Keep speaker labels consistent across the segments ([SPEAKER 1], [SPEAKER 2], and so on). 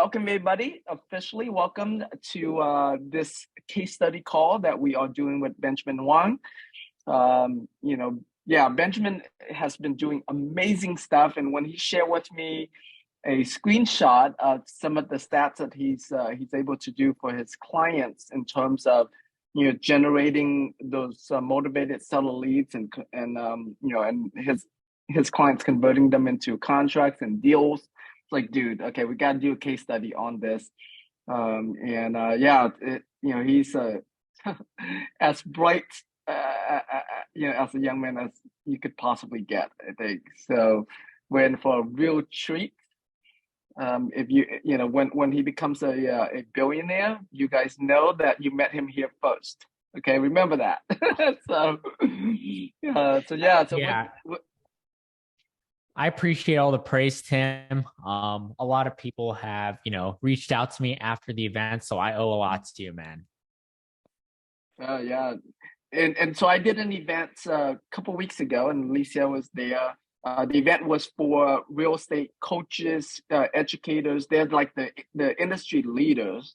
[SPEAKER 1] welcome everybody. Officially welcome to this case study call that we are doing with Benjamin Hoang. Benjamin has been doing amazing stuff, and when he shared with me a screenshot of some of the stats that he's able to do for his clients in terms of generating those motivated seller leads and his clients converting them into contracts and deals. It's like, dude, okay, we got to do a case study on this. He's as bright, as a young man as you could possibly get, I think. So we're in for a real treat. When he becomes a billionaire, you guys know that you met him here first. Okay, remember that.
[SPEAKER 2] Yeah. I appreciate all the praise, Tim. A lot of people have, reached out to me after the event, so I owe a lot to you, man.
[SPEAKER 1] Yeah. And so I did an event a couple weeks ago, and Alicia was there. The event was for real estate coaches, educators. They're like the industry leaders,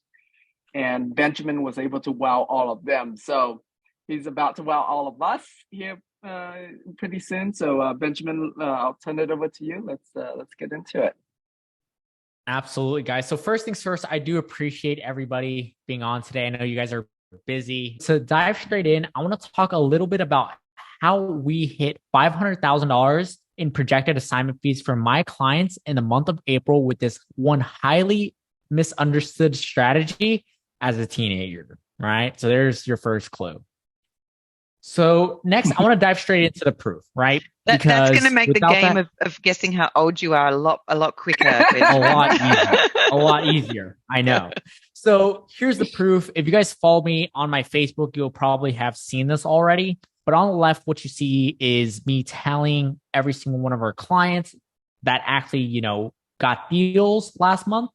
[SPEAKER 1] and Benjamin was able to wow all of them. So he's about to wow all of us here pretty soon. So Benjamin, I'll turn it over to you. Let's get into it.
[SPEAKER 2] Absolutely, guys. So first things first, I do appreciate everybody being on today. I know you guys are busy. So dive straight in. I want to talk a little bit about how we hit $500,000 in projected assignment fees for my clients in the month of April with this one highly misunderstood strategy as a teenager, right? So there's your first clue. So next, I want to dive straight into the proof, right?
[SPEAKER 3] That's going to make the game of guessing how old you are a lot quicker.
[SPEAKER 2] a lot easier. I know. So here's the proof. If you guys follow me on my Facebook, you'll probably have seen this already. But on the left, what you see is me tallying every single one of our clients that actually, got deals last month.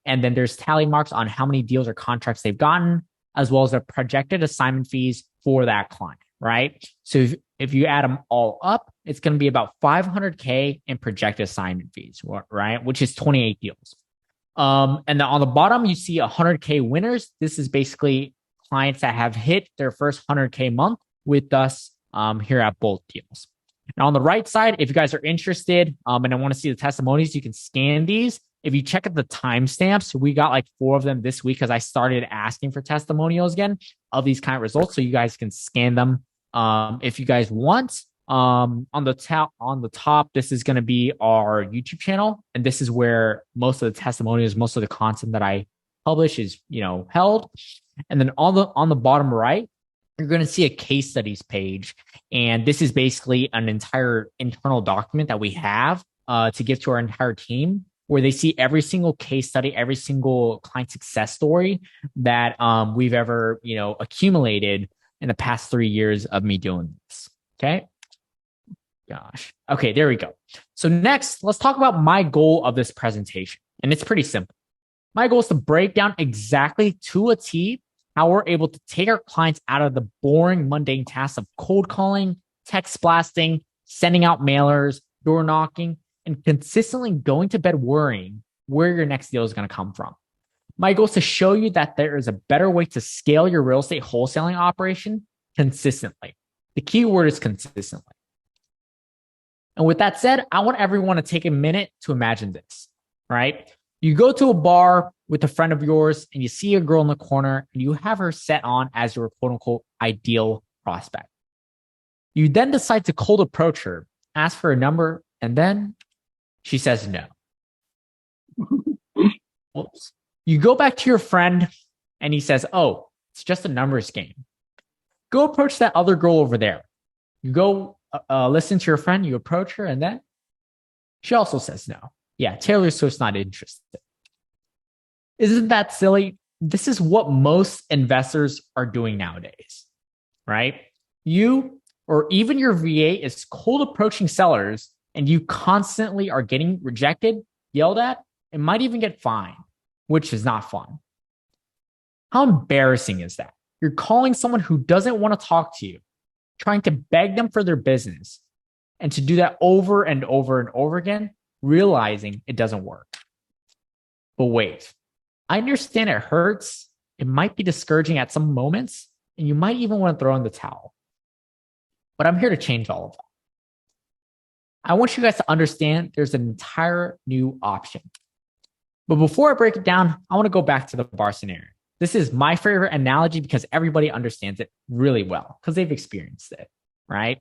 [SPEAKER 2] And then there's tally marks on how many deals or contracts they've gotten, as well as the projected assignment fees for that client, right? So if you add them all up, it's going to be about $500K in projected assignment fees, right? Which is 28 deals. And then on the bottom, you see 100K winners. This is basically clients that have hit their first 100K month with us here at Bolt Deals. Now on the right side, if you guys are interested and I want to see the testimonies, you can scan these. If you check at the timestamps, we got like 4 of them this week because I started asking for testimonials again of these kind of results, so you guys can scan them if you guys want. On the top, this is going to be our YouTube channel, and this is where most of the testimonials, most of the content that I publish is held. And then on the bottom right, you're going to see a case studies page. And this is basically an entire internal document that we have to give to our entire team, where they see every single case study, every single client success story that we've ever, accumulated in the past 3 years of me doing this. Okay. Gosh. Okay, there we go. So next, let's talk about my goal of this presentation. And it's pretty simple. My goal is to break down exactly to a T how we're able to take our clients out of the boring, mundane tasks of cold calling, text blasting, sending out mailers, door knocking, and consistently going to bed worrying where your next deal is going to come from. My goal is to show you that there is a better way to scale your real estate wholesaling operation consistently. The key word is consistently. And with that said, I want everyone to take a minute to imagine this, right? You go to a bar with a friend of yours and you see a girl in the corner and you have her set on as your quote unquote ideal prospect. You then decide to cold approach her, ask for a number, and then she says no. Oops. You go back to your friend and he says, oh, it's just a numbers game. Go approach that other girl over there. You go listen to your friend, you approach her, and then she also says no. Yeah, Taylor Swift's not interested. Isn't that silly? This is what most investors are doing nowadays, right? You or even your VA is cold approaching sellers and you constantly are getting rejected, yelled at, and might even get fined, which is not fun. How embarrassing is that? You're calling someone who doesn't want to talk to you, trying to beg them for their business, and to do that over and over and over again, realizing it doesn't work. But wait, I understand it hurts. It might be discouraging at some moments, and you might even want to throw in the towel. But I'm here to change all of that. I want you guys to understand there's an entire new option. But before I break it down, I want to go back to the bar scenario. This is my favorite analogy because everybody understands it really well because they've experienced it, right?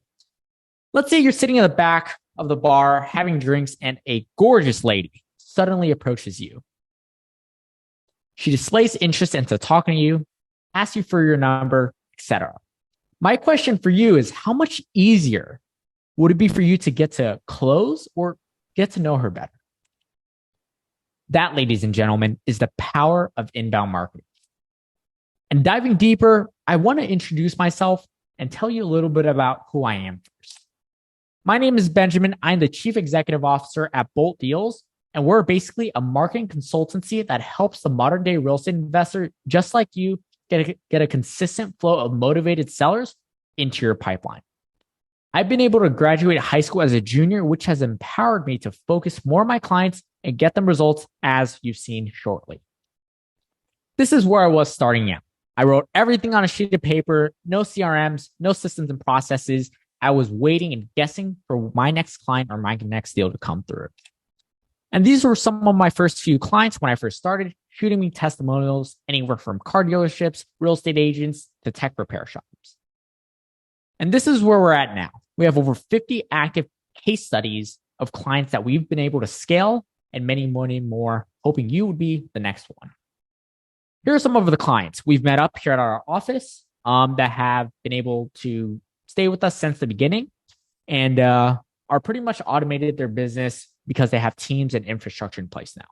[SPEAKER 2] Let's say you're sitting in the back of the bar having drinks and a gorgeous lady suddenly approaches you. She displays interest into talking to you, asks you for your number, etc. My question for you is, how much easier would it be for you to get to close or get to know her better? That, ladies and gentlemen, is the power of inbound marketing. And diving deeper, I want to introduce myself and tell you a little bit about who I am first. My name is Benjamin. I'm the Chief Executive Officer at Bolt Deals, and we're basically a marketing consultancy that helps the modern day real estate investor just like you get a consistent flow of motivated sellers into your pipeline. I've been able to graduate high school as a junior, which has empowered me to focus more on my clients and get them results as you've seen shortly. This is where I was starting out. I wrote everything on a sheet of paper, no CRMs, no systems and processes. I was waiting and guessing for my next client or my next deal to come through. And these were some of my first few clients when I first started, shooting me testimonials anywhere from car dealerships, real estate agents, to tech repair shops. And this is where we're at now. We have over 50 active case studies of clients that we've been able to scale and many more, hoping you would be the next one. Here are some of the clients we've met up here at our office that have been able to stay with us since the beginning and are pretty much automated their business because they have teams and infrastructure in place now.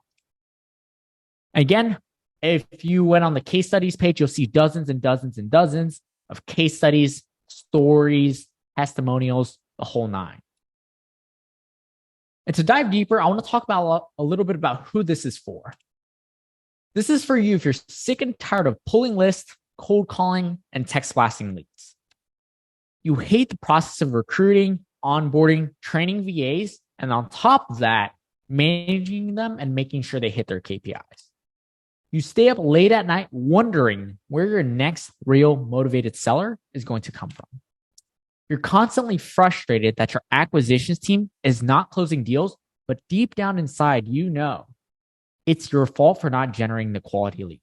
[SPEAKER 2] Again, if you went on the case studies page, you'll see dozens and dozens and dozens of case studies, stories, testimonials, the whole nine. And to dive deeper, I want to talk about a little bit about who this is for. This is for you if you're sick and tired of pulling lists, cold calling, and text blasting leads. You hate the process of recruiting, onboarding, training VAs, and on top of that, managing them and making sure they hit their KPIs. You stay up late at night wondering where your next real motivated seller is going to come from. You're constantly frustrated that your acquisitions team is not closing deals, but deep down inside, you know it's your fault for not generating the quality leads.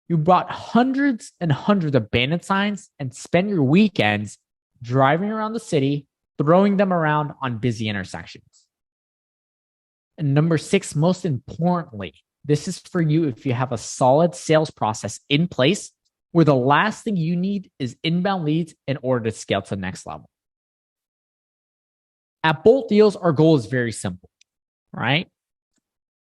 [SPEAKER 2] You bought hundreds and hundreds of bandit signs and spend your weekends driving around the city, throwing them around on busy intersections. And number 6, most importantly, this is for you if you have a solid sales process in place where the last thing you need is inbound leads in order to scale to the next level. At Bolt Deals, our goal is very simple, right?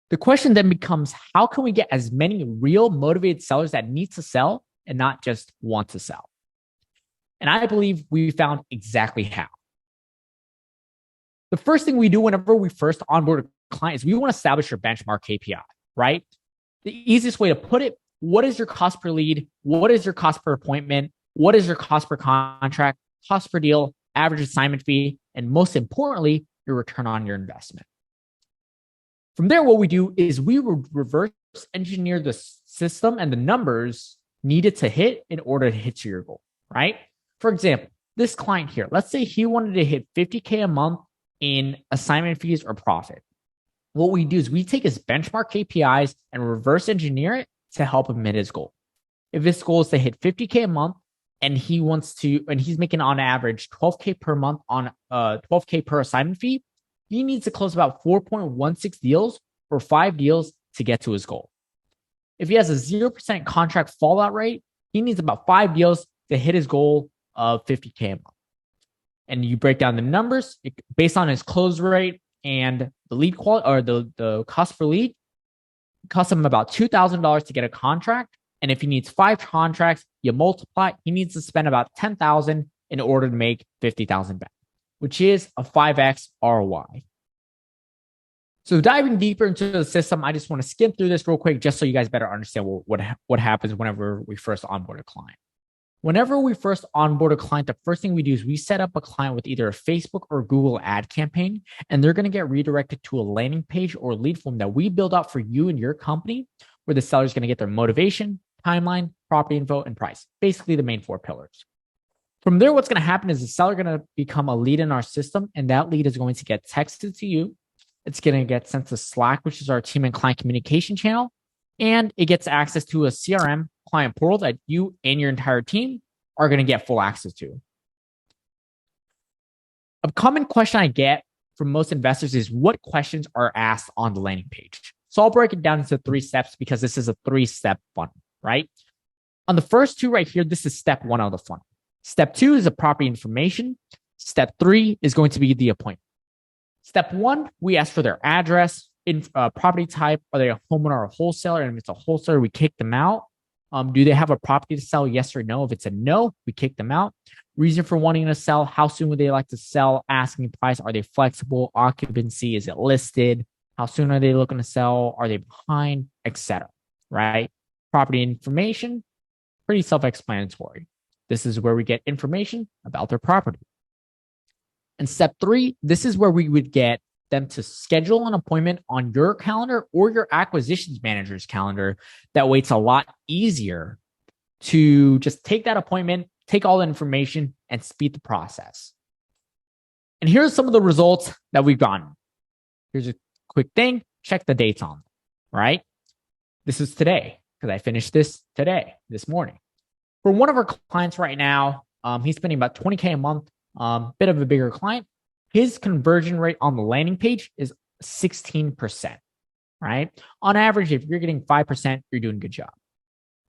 [SPEAKER 2] The question then becomes, how can we get as many real motivated sellers that need to sell and not just want to sell? And I believe we found exactly how. The first thing we do whenever we first onboard a client is we want to establish your benchmark KPI, right? The easiest way to put it, what is your cost per lead? What is your cost per appointment? What is your cost per contract, cost per deal, average assignment fee, and most importantly, your return on your investment. From there, what we do is we reverse engineer the system and the numbers needed to hit in order to hit your goal, right? For example, this client here, let's say he wanted to hit $50K a month in assignment fees or profit. What we do is we take his benchmark KPIs and reverse engineer it to help him hit his goal. If his goal is to hit $50K a month and he's making on average $12K per month on $12K per assignment fee, he needs to close about 4.16 deals or 5 deals to get to his goal. If he has a 0% contract fallout rate, he needs about 5 deals to hit his goal of $50K a month. And you break down the numbers based on his close rate and the lead quality or the cost per lead. It costs him about $2,000 to get a contract. And if he needs 5 contracts, you multiply, he needs to spend about $10,000 in order to make $50,000 back, which is a 5x ROI. So diving deeper into the system, I just want to skim through this real quick just so you guys better understand what happens whenever we first onboard a client. Whenever we first onboard a client, the first thing we do is we set up a client with either a Facebook or Google ad campaign, and they're going to get redirected to a landing page or lead form that we build out for you and your company, where the seller is going to get their motivation, timeline, property info, and price. Basically, the main 4 pillars. From there, what's going to happen is the seller going to become a lead in our system, and that lead is going to get texted to you. It's going to get sent to Slack, which is our team and client communication channel, and it gets access to a CRM client portal that you and your entire team are going to get full access to. A common question I get from most investors is what questions are asked on the landing page. So I'll break it down into 3 steps because this is a 3-step funnel, right? On the first 2 right here, this is step 1 of the funnel. Step 2 is the property information. Step 3 is going to be the appointment. Step 1, we ask for their address, property type. Are they a homeowner or a wholesaler? And if it's a wholesaler, we kick them out. Do they have a property to sell? Yes or no. If it's a no, we kick them out. Reason for wanting to sell. How soon would they like to sell? Asking price. Are they flexible? Occupancy. Is it listed? How soon are they looking to sell? Are they behind? Etc. Right? Property information. Pretty self-explanatory. This is where we get information about their property. And step 3, this is where we would get them to schedule an appointment on your calendar or your acquisitions manager's calendar. That way it's a lot easier to just take that appointment, take all the information, and speed the process. And here's some of the results that we've gotten. Here's a quick thing. Check the dates on, right? This is today because I finished this today, this morning. For one of our clients right now, he's spending about $20K a month, bit of a bigger client. His conversion rate on the landing page is 16%, right? On average, if you're getting 5%, you're doing a good job.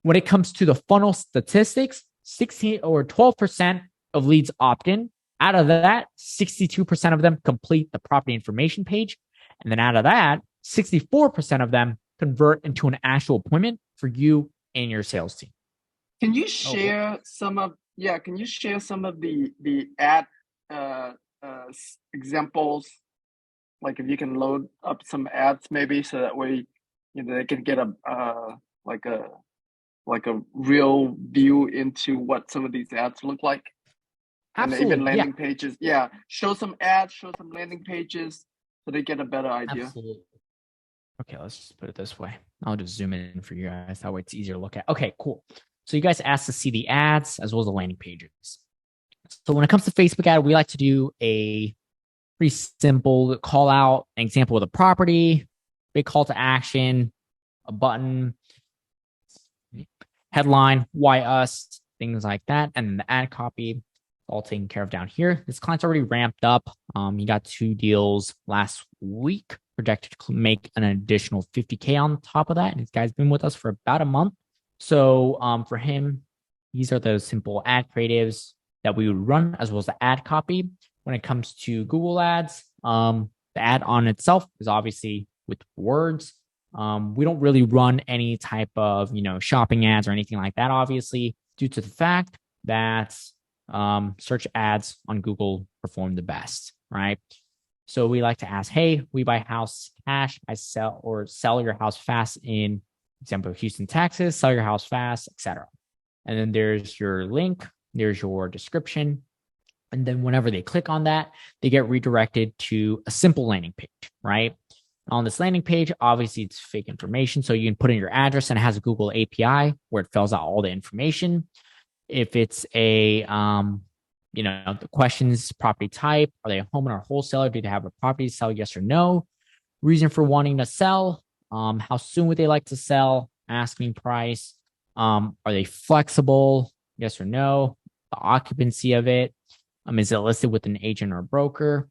[SPEAKER 2] When it comes to the funnel statistics, 16 or 12% of leads opt in. Out of that, 62% of them complete the property information page. And then out of that, 64% of them convert into an actual appointment for you and your sales team.
[SPEAKER 1] Can you share some of the ad examples? Like if you can load up some ads maybe, so that way they can get a real view into what some of these ads look like.
[SPEAKER 2] Absolutely.
[SPEAKER 1] And even landing pages. Yeah. Show some ads, show some landing pages so they get a better idea.
[SPEAKER 2] Absolutely. Okay, let's just put it this way. I'll just zoom in for you guys. That way it's easier to look at. Okay, cool. So you guys asked to see the ads as well as the landing pages. So when it comes to Facebook ad, we like to do a pretty simple call out, an example of the property, big call to action, a button, headline, why us, things like that. And then the ad copy, all taken care of down here. This client's already ramped up. He got 2 deals last week, projected to make an additional 50K on top of that. And this guy's been with us for about a month. So for him, these are the simple ad creatives that we would run, as well as the ad copy. When it comes to Google ads, the ad on itself is obviously with words. We don't really run any type of, shopping ads or anything like that, obviously, due to the fact that search ads on Google perform the best, right? So we like to ask, hey, we buy house cash, I sell your house fast in example, Houston, Texas, sell your house fast, etc. And then there's your link, there's your description. And then whenever they click on that, they get redirected to a simple landing page, right? On this landing page, obviously it's fake information. So you can put in your address and it has a Google API where it fills out all the information. If it's the questions, property type, are they a homeowner or wholesaler? Do they have a property to sell? Yes or no? Reason for wanting to sell. How soon would they like to sell? Asking price. Are they flexible? Yes or no? The occupancy of it. Is it listed with an agent or a broker?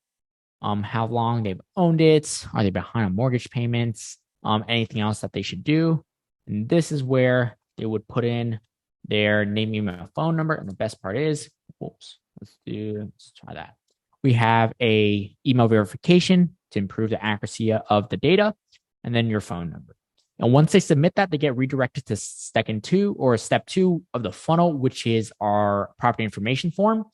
[SPEAKER 2] How long they've owned it? Are they behind on mortgage payments? Anything else that they should do? And this is where they would put in their name, email, phone number. And the best part is, let's try that. We have a email verification to improve the accuracy of the data, and then your phone number. And once they submit that, they get redirected to step 2 of the funnel, which is our property information form.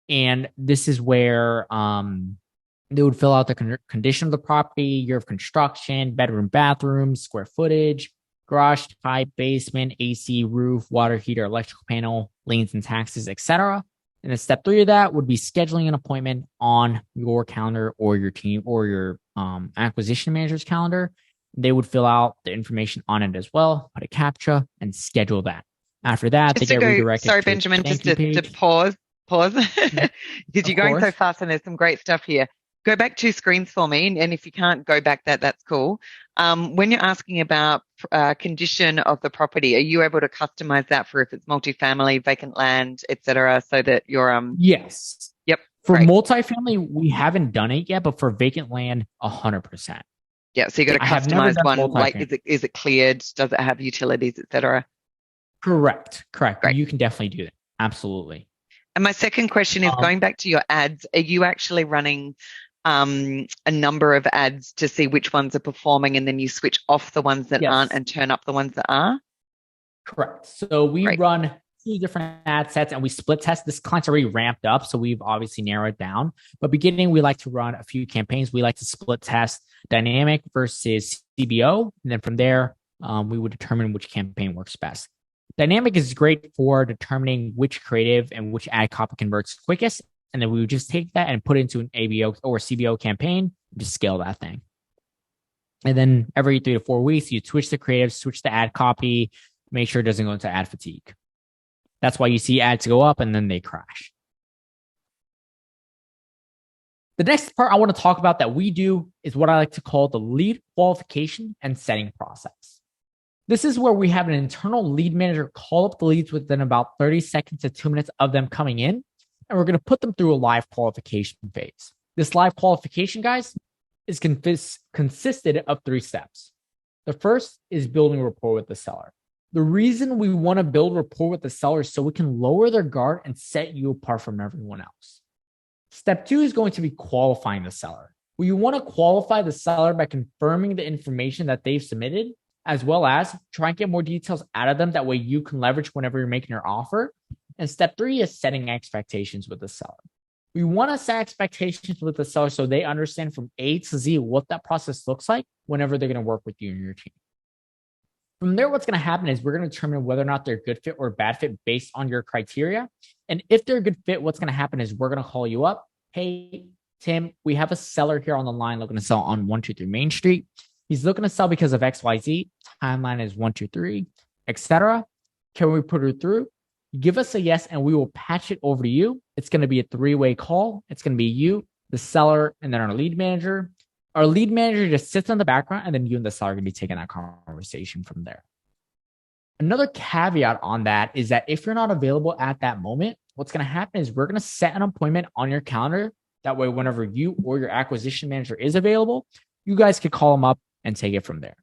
[SPEAKER 2] And this is where they would fill out the condition of the property, year of construction, bedroom, bathroom, square footage, garage type, basement, AC, roof, water heater, electrical panel, liens and taxes, etc. And then step 3 of that would be scheduling an appointment on your calendar or your team or your acquisition manager's calendar. They would fill out the information on it as well, put a CAPTCHA, and schedule that. After that,
[SPEAKER 3] Just
[SPEAKER 2] they
[SPEAKER 3] to
[SPEAKER 2] get
[SPEAKER 3] go,
[SPEAKER 2] redirected.
[SPEAKER 3] sorry, Benjamin, just to pause, because you're going so fast and there's some great stuff here. Go back 2 screens for me, and if you can't go back that's cool. When you're asking about condition of the property, are you able to customize that for if it's multifamily, vacant land, etc., so that you're
[SPEAKER 2] Yes.
[SPEAKER 3] Yep.
[SPEAKER 2] For multifamily, we haven't done it yet, but for vacant land, 100%.
[SPEAKER 3] Yeah, so you got to customize one. Like, is it cleared? Does it have utilities, etc.?
[SPEAKER 2] Correct.
[SPEAKER 3] Great.
[SPEAKER 2] You can definitely do that. Absolutely.
[SPEAKER 3] And my second question is going back to your ads. Are you actually running a number of ads to see which ones are performing, and then you switch off the ones that aren't and turn up the ones that are?
[SPEAKER 2] Correct. So we run 2 different ad sets and we split test. This client's already ramped up, so we've obviously narrowed it down. But beginning, we like to run a few campaigns. We like to split test dynamic versus CBO. And then from there, we would determine which campaign works best. Dynamic is great for determining which creative and which ad copy converts quickest. And then we would just take that and put it into an ABO or CBO campaign, just scale that thing. And then every 3 to 4 weeks, you switch the creative, switch the ad copy, make sure it doesn't go into ad fatigue. That's why you see ads go up and then they crash. The next part I want to talk about that we do is what I like to call the lead qualification and setting process. This is where we have an internal lead manager call up the leads within about 30 seconds to 2 minutes of them coming in, and we're going to put them through a live qualification phase. This live qualification, guys, is consisted of 3 steps. The first is building rapport with the seller. The reason we want to build rapport with the seller is so we can lower their guard and set you apart from everyone else. Step 2 is going to be qualifying the seller. We want to qualify the seller by confirming the information that they've submitted, as well as try and get more details out of them. That way you can leverage whenever you're making your offer. And step 3 is setting expectations with the seller. We want to set expectations with the seller so they understand from A to Z what that process looks like whenever they're going to work with you and your team. From there, what's going to happen is we're going to determine whether or not they're a good fit or a bad fit based on your criteria. And if they're a good fit, what's going to happen is we're going to call you up. Hey, Tim, we have a seller here on the line looking to sell on 123 Main Street. He's looking to sell because of XYZ. Timeline is 123, etc. Can we put her through? Give us a yes, and we will patch it over to you. It's going to be a 3-way call. It's going to be you, the seller, and then our lead manager. Our lead manager just sits in the background, and then you and the seller are going to be taking that conversation from there. Another caveat on that is that if you're not available at that moment, what's going to happen is we're going to set an appointment on your calendar. That way, whenever you or your acquisition manager is available, you guys can call them up and take it from there.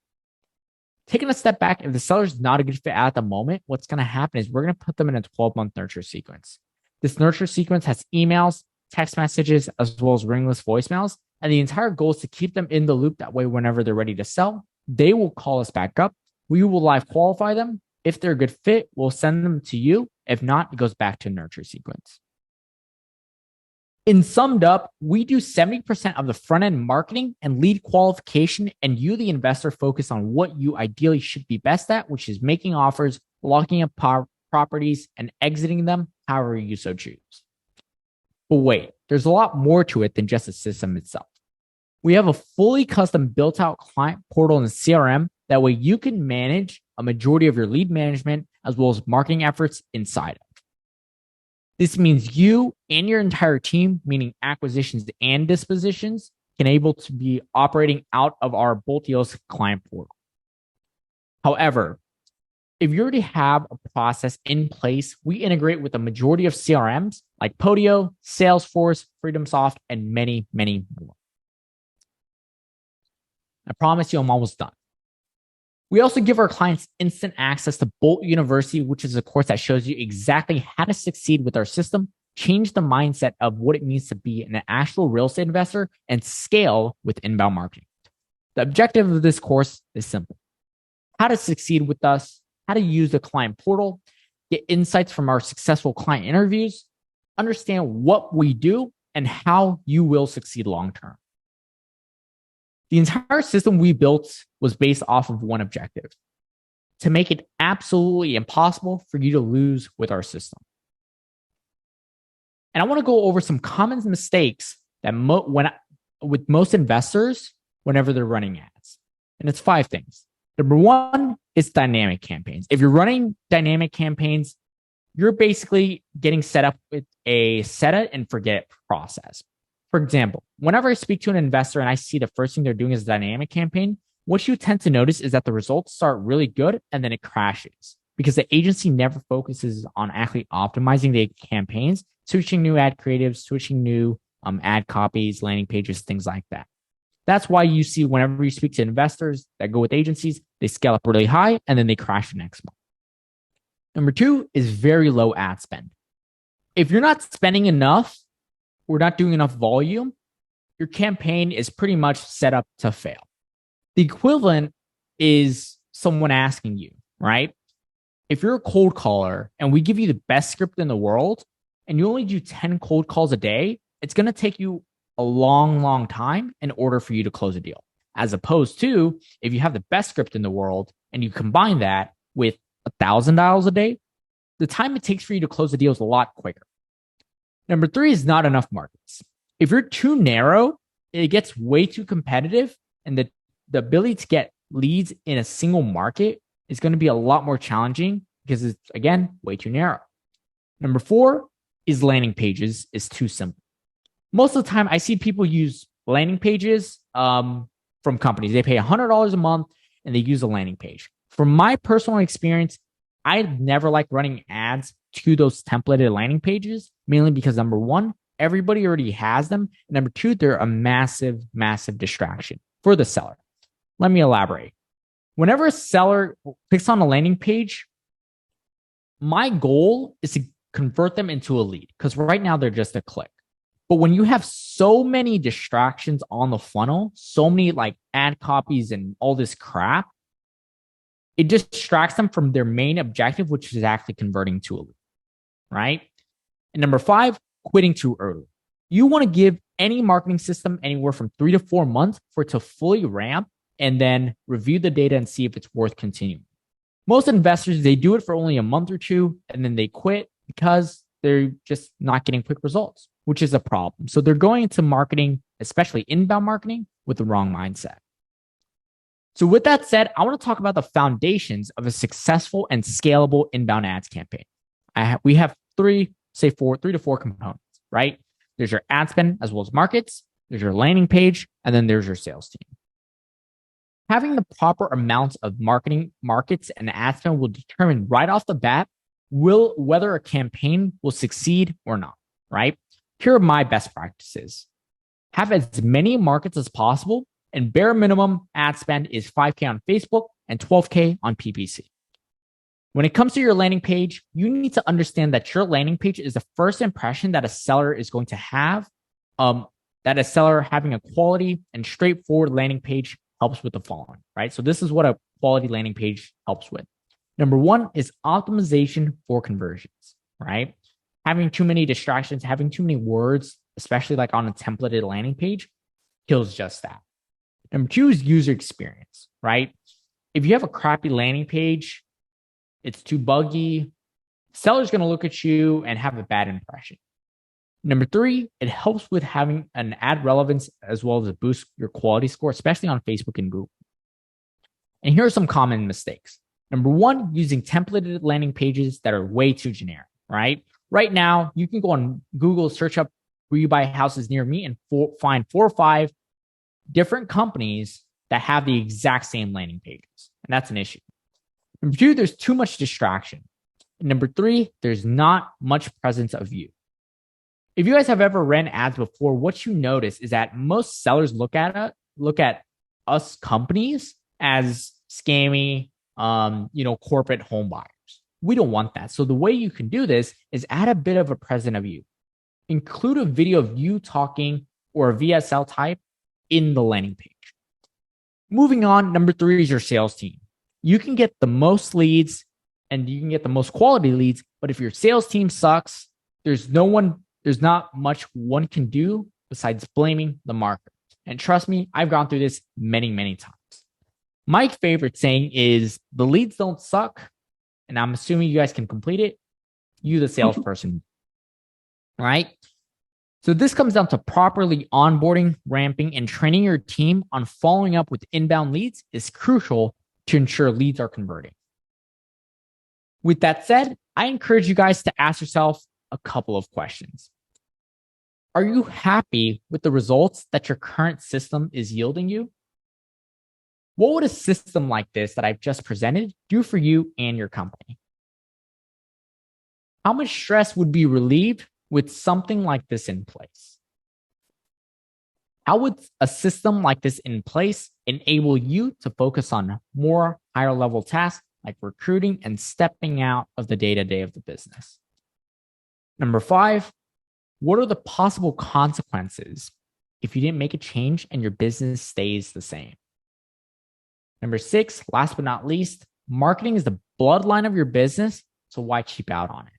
[SPEAKER 2] Taking a step back, if the seller's not a good fit at the moment, what's going to happen is we're going to put them in a 12-month nurture sequence. This nurture sequence has emails, text messages, as well as ringless voicemails. And the entire goal is to keep them in the loop. That way, whenever they're ready to sell, they will call us back up. We will live qualify them. If they're a good fit, we'll send them to you. If not, it goes back to nurture sequence. In summed up, we do 70% of the front-end marketing and lead qualification, and you, the investor, focus on what you ideally should be best at, which is making offers, locking up properties, and exiting them however you so choose. But wait, there's a lot more to it than just the system itself. We have a fully custom built-out client portal and CRM. That way you can manage a majority of your lead management as well as marketing efforts inside of. This means you and your entire team, meaning acquisitions and dispositions, can able to be operating out of our Boltios client portal. However, if you already have a process in place, we integrate with the majority of CRMs like Podio, Salesforce, FreedomSoft, and many, many more. I promise you I'm almost done. We also give our clients instant access to Bolt University, which is a course that shows you exactly how to succeed with our system, change the mindset of what it means to be an actual real estate investor, and scale with inbound marketing. The objective of this course is simple: how to succeed with us, how to use the client portal, get insights from our successful client interviews, understand what we do, and how you will succeed long-term. The entire system we built was based off of one objective: to make it absolutely impossible for you to lose with our system. And I want to go over some common mistakes that with most investors whenever they're running ads. And it's 5 things. Number 1 is dynamic campaigns. If you're running dynamic campaigns, you're basically getting set up with a set it and forget it process. For example, whenever I speak to an investor and I see the first thing they're doing is a dynamic campaign, what you tend to notice is that the results start really good and then it crashes because the agency never focuses on actually optimizing the campaigns, switching new ad creatives, switching new ad copies, landing pages, things like that. That's why you see whenever you speak to investors that go with agencies, they scale up really high and then they crash the next month. Number 2 is very low ad spend. If you're not spending enough or not doing enough volume, your campaign is pretty much set up to fail. The equivalent is someone asking you, right? If you're a cold caller and we give you the best script in the world and you only do 10 cold calls a day, it's going to take you a long, long time in order for you to close a deal. As opposed to if you have the best script in the world and you combine that with $1,000 a day, the time it takes for you to close a deal is a lot quicker. Number 3 is not enough markets. If you're too narrow, it gets way too competitive, and the ability to get leads in a single market is going to be a lot more challenging because it's, again, way too narrow. Number 4 is landing pages is too simple. Most of the time, I see people use landing pages from companies. They pay $100 a month and they use a landing page. From my personal experience, I never like running ads to those templated landing pages, mainly because number 1, everybody already has them. And number 2, they're a massive, massive distraction for the seller. Let me elaborate. Whenever a seller clicks on a landing page, my goal is to convert them into a lead because right now they're just a click. But when you have so many distractions on the funnel, so many like ad copies and all this crap, it distracts them from their main objective, which is actually converting to a lead, right? And number 5, quitting too early. You want to give any marketing system anywhere from 3 to 4 months for it to fully ramp and then review the data and see if it's worth continuing. Most investors, they do it for only a month or 2 and then they quit because they're just not getting quick results, which is a problem. So they're going into marketing, especially inbound marketing, with the wrong mindset. So with that said, I want to talk about the foundations of a successful and scalable inbound ads campaign. We have 3 to 4 components, right? There's your ad spend as well as markets, there's your landing page, and then there's your sales team. Having the proper amounts of marketing, markets, and ad spend will determine right off the bat whether a campaign will succeed or not, right? Here are my best practices. Have as many markets as possible, and bare minimum ad spend is $5K on Facebook and $12K on PPC. When it comes to your landing page, you need to understand that your landing page is the first impression that a seller is going to have. That a seller having a quality and straightforward landing page helps with the following, right? So this is what a quality landing page helps with. Number 1 is optimization for conversions, right? Having too many distractions, having too many words, especially like on a templated landing page, kills just that. Number 2 is user experience, right? If you have a crappy landing page, it's too buggy, seller's going to look at you and have a bad impression. Number 3, it helps with having an ad relevance as well as a boost your quality score, especially on Facebook and Google. And here are some common mistakes. Number 1, using templated landing pages that are way too generic, right? Right now, you can go on Google, search up where you buy houses near me and find 4 or 5 different companies that have the exact same landing pages. And that's an issue. Number 2, there's too much distraction. And number 3, there's not much presence of you. If you guys have ever ran ads before, what you notice is that most sellers look at us companies as scammy, corporate home buyers. We don't want that. So the way you can do this is add a bit of a presence of you. Include a video of you talking or a VSL type in the landing page. Moving on, number 3 is your sales team. You can get the most leads and you can get the most quality leads, but if your sales team sucks, there's not much one can do besides blaming the market. And trust me, I've gone through this many, many times. My favorite saying is the leads don't suck, and I'm assuming you guys can complete it. You, the salesperson. right? So this comes down to properly onboarding, ramping, and training your team on following up with inbound leads is crucial to ensure leads are converting. With that said, I encourage you guys to ask yourself a couple of questions. Are you happy with the results that your current system is yielding you? What would a system like this that I've just presented do for you and your company? How much stress would be relieved with something like this in place? How would a system like this in place enable you to focus on more higher level tasks like recruiting and stepping out of the day-to-day of the business? Number 5, what are the possible consequences if you didn't make a change and your business stays the same? Number 6, last but not least, marketing is the bloodline of your business, so why cheap out on it?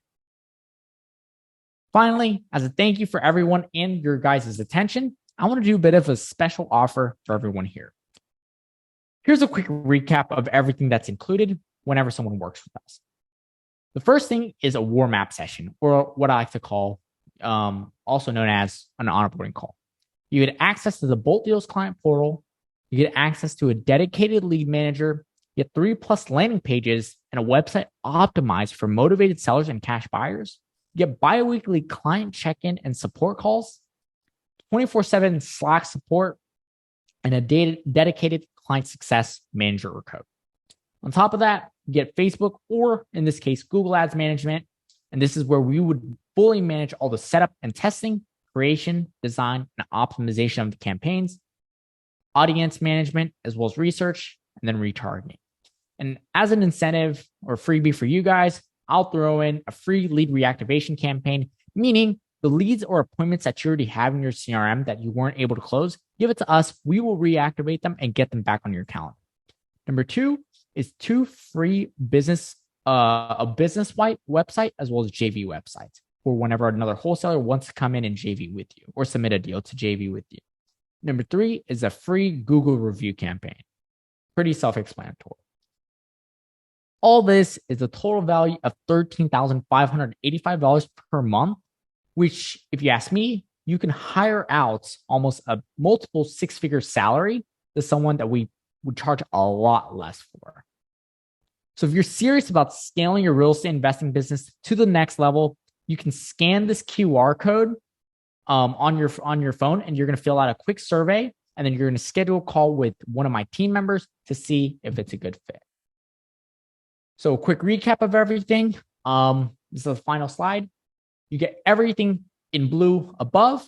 [SPEAKER 2] Finally, as a thank you for everyone and your guys' attention, I want to do a bit of a special offer for everyone here. Here's a quick recap of everything that's included whenever someone works with us. The first thing is a warm-up session, or what I like to call, also known as an onboarding call. You get access to the Bolt Deals client portal. You get access to a dedicated lead manager. You get 3+ landing pages and a website optimized for motivated sellers and cash buyers. You get bi-weekly client check-in and support calls, 24/7 Slack support, and a dedicated client success manager or coach. On top of that, you get Facebook, or in this case, Google Ads management. And this is where we would fully manage all the setup and testing, creation, design, and optimization of the campaigns, audience management, as well as research, and then retargeting. And as an incentive or freebie for you guys, I'll throw in a free lead reactivation campaign, meaning the leads or appointments that you already have in your CRM that you weren't able to close, give it to us. We will reactivate them and get them back on your calendar. Number 2 is 2 free business, a business website as well as JV websites for whenever another wholesaler wants to come in and JV with you or submit a deal to JV with you. Number 3 is a free Google review campaign. Pretty self-explanatory. All this is a total value of $13,585 per month, which, if you ask me, you can hire out almost a multiple 6-figure salary to someone that we would charge a lot less for. So if you're serious about scaling your real estate investing business to the next level, you can scan this QR code on your phone, and you're going to fill out a quick survey, and then you're going to schedule a call with one of my team members to see if it's a good fit. So a quick recap of everything. This is the final slide. You get everything in blue above,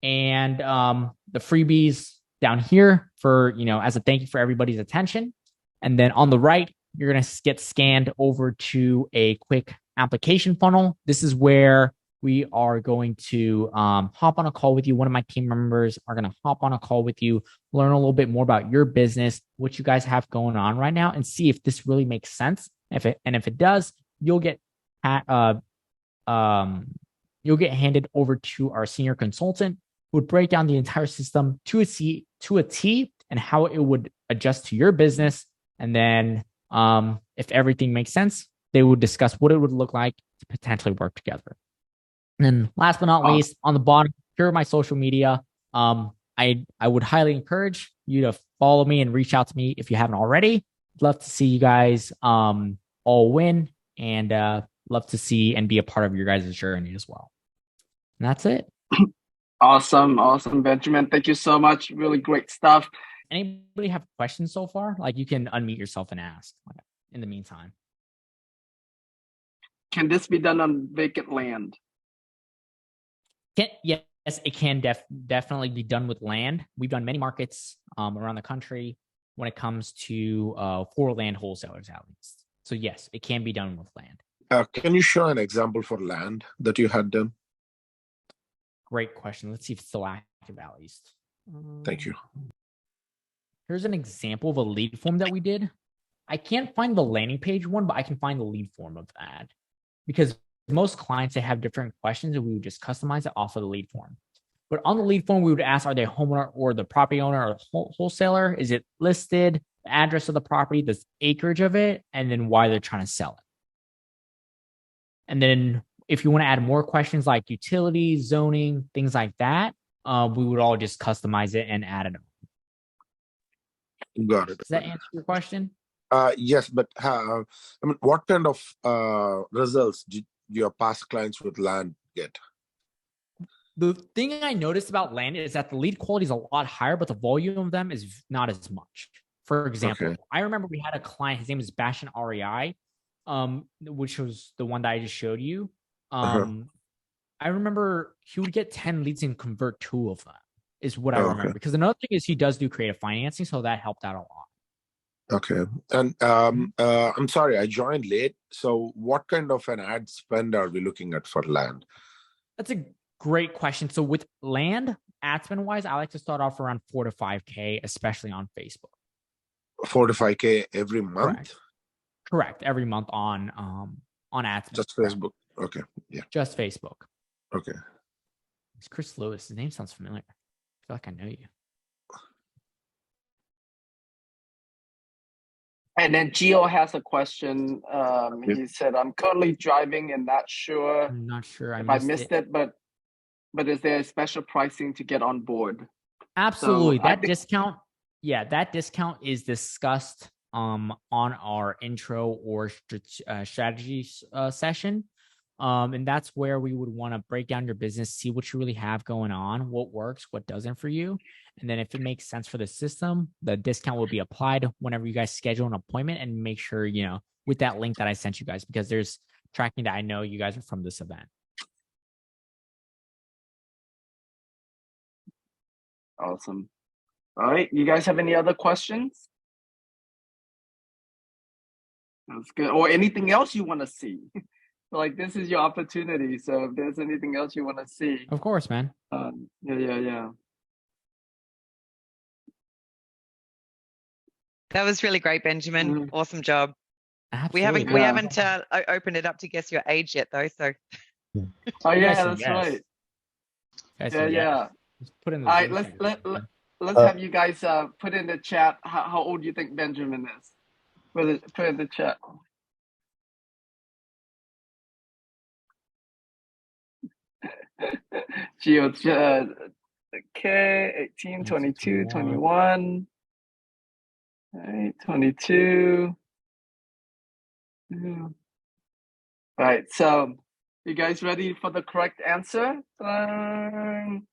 [SPEAKER 2] and the freebies down here for, as a thank you for everybody's attention. And then on the right, you're going to get scanned over to a quick application funnel. This is where we are going to hop on a call with you. One of my team members are going to hop on a call with you, learn a little bit more about your business, what you guys have going on right now, and see if this really makes sense. If it does, you'll get handed over to our senior consultant, who would break down the entire system to a T and how it would adjust to your business. And then if everything makes sense, they would discuss what it would look like to potentially work together. And then last but not least, on the bottom, here are my social media. I would highly encourage you to follow me and reach out to me if you haven't already. Love to see you guys all win, and love to see and be a part of your guys' journey as well. And that's it.
[SPEAKER 1] Awesome, Benjamin. Thank you so much. Really great stuff.
[SPEAKER 2] Anybody have questions so far? Like, you can unmute yourself and ask in the meantime.
[SPEAKER 1] Can this be done on vacant land?
[SPEAKER 2] Yes, it can definitely be done with land. We've done many markets around the country when it comes to for land wholesalers, at least. So yes, it can be done with land.
[SPEAKER 4] Can you show an example for land that you had done?
[SPEAKER 2] Great question. Let's see if it's still active, at least.
[SPEAKER 4] Thank you.
[SPEAKER 2] Here's an example of a lead form that we did. I can't find the landing page one, but I can find the lead form of that, because most clients, they have different questions, and we would just customize it off of the lead form. But on the lead form, we would ask, are they a homeowner or the property owner or wholesaler? Is it listed? The address of the property, the acreage of it, and then why they're trying to sell it. And then if you want to add more questions like utilities, zoning, things like that, we would all just customize it and add it on.
[SPEAKER 4] Got it.
[SPEAKER 2] Does that answer your question?
[SPEAKER 4] Yes, but I mean, what kind of results did your past clients with land get?
[SPEAKER 2] The thing I noticed about land is that the lead quality is a lot higher, but the volume of them is not as much. For example, I remember we had a client, his name is Bashan REI, which was the one that I just showed you. I remember he would get 10 leads and convert 2 of them, is what I remember. Because another thing is he does do creative financing, so that helped out a lot.
[SPEAKER 4] Okay. And I'm sorry, I joined late. So what kind of an ad spend are we looking at for land?
[SPEAKER 2] That's a great question. So with land, ad spend wise, I like to start off around 4 to 5K, especially on Facebook.
[SPEAKER 4] 4 to 5K every month?
[SPEAKER 2] Correct. Every month on ad spend.
[SPEAKER 4] Just Facebook. Okay. Yeah.
[SPEAKER 2] Just Facebook.
[SPEAKER 4] Okay.
[SPEAKER 2] It's Chris Lewis. His name sounds familiar. I feel like I know you.
[SPEAKER 1] And then Gio has a question. He said, "I'm currently driving and not sure.
[SPEAKER 2] I'm not sure.
[SPEAKER 1] If I missed it, but is there a special pricing to get on board?"
[SPEAKER 2] Absolutely. So that discount, that discount is discussed on our intro or strategy session. And that's where we would want to break down your business, see what you really have going on, what works, what doesn't for you. And then if it makes sense for the system, the discount will be applied whenever you guys schedule an appointment, and make sure, with that link that I sent you guys, because there's tracking that I know you guys are from this event.
[SPEAKER 1] Awesome. All right. You guys have any other questions? That's good. Or anything else you want to see? Like, this is your opportunity. So if there's anything else you want to see.
[SPEAKER 2] Of course, man.
[SPEAKER 1] Yeah.
[SPEAKER 3] That was really great, Benjamin. Awesome job.
[SPEAKER 2] Absolutely.
[SPEAKER 3] We haven't opened it up to guess your age yet, though. So.
[SPEAKER 1] Oh yeah, that's right. Yeah.
[SPEAKER 2] Let's put in the
[SPEAKER 1] all right, let's have you guys put in the chat how old you think Benjamin is. Put in the chat. Gio, okay, 18, 22, 21. All right, 22. All right, so you guys ready for the correct answer? The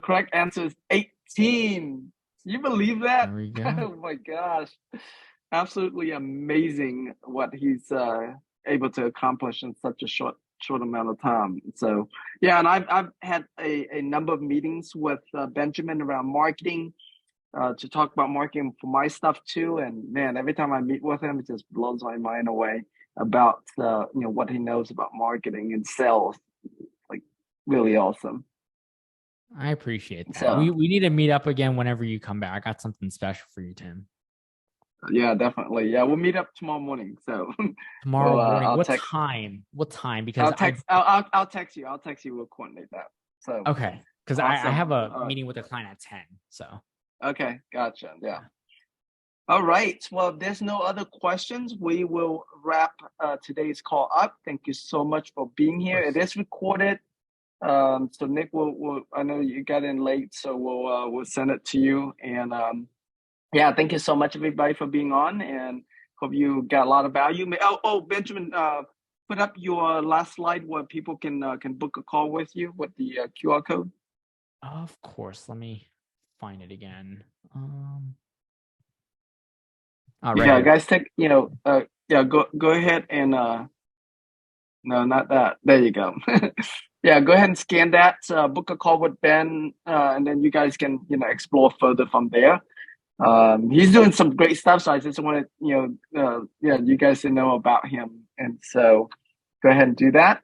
[SPEAKER 1] correct answer is 18. You believe that?
[SPEAKER 2] There we go.
[SPEAKER 1] Oh my gosh. Absolutely amazing what he's able to accomplish in such a short amount of time. So yeah, and I've had a number of meetings with Benjamin around marketing to talk about marketing for my stuff too. And man, every time I meet with him, it just blows my mind away about what he knows about marketing and sales. Like, really awesome.
[SPEAKER 2] I appreciate that.
[SPEAKER 1] So,
[SPEAKER 2] we need to meet up again whenever you come back. I got something special for you, Tim.
[SPEAKER 1] Yeah, definitely. Yeah, we'll meet up tomorrow morning. So
[SPEAKER 2] tomorrow morning. What time? What time? Because
[SPEAKER 1] I'll text you. I'll text you. We'll coordinate that. So
[SPEAKER 2] okay, because awesome. I have a meeting with a client at 10. So
[SPEAKER 1] okay, gotcha. Yeah. All right. Well, if there's no other questions, we will wrap today's call up. Thank you so much for being here. It is recorded. So Nick will I know you got in late, so we'll send it to you. And yeah, thank you so much, everybody, for being on, and hope you got a lot of value. Benjamin, put up your last slide where people can book a call with you with the QR code.
[SPEAKER 2] Of course. Let me find it again.
[SPEAKER 1] Yeah, guys, go ahead and no, not that. There you go. Yeah, go ahead and scan that. Book a call with Ben, and then you guys can explore further from there. He's doing some great stuff, so I just wanted you guys to know about him, and so go ahead and do that.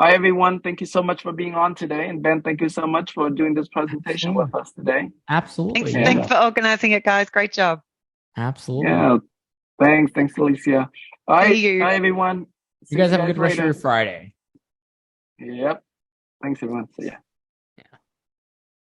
[SPEAKER 1] Hi everyone, thank you so much for being on today, and Ben, thank you so much for doing this presentation with us today.
[SPEAKER 2] Absolutely.
[SPEAKER 3] Thanks for organizing it, guys. Great job.
[SPEAKER 2] Absolutely.
[SPEAKER 1] Yeah, thanks Alicia. All right, hi everyone.
[SPEAKER 2] You guys have a good rest of your Friday.
[SPEAKER 1] Yep. Thanks everyone. See ya.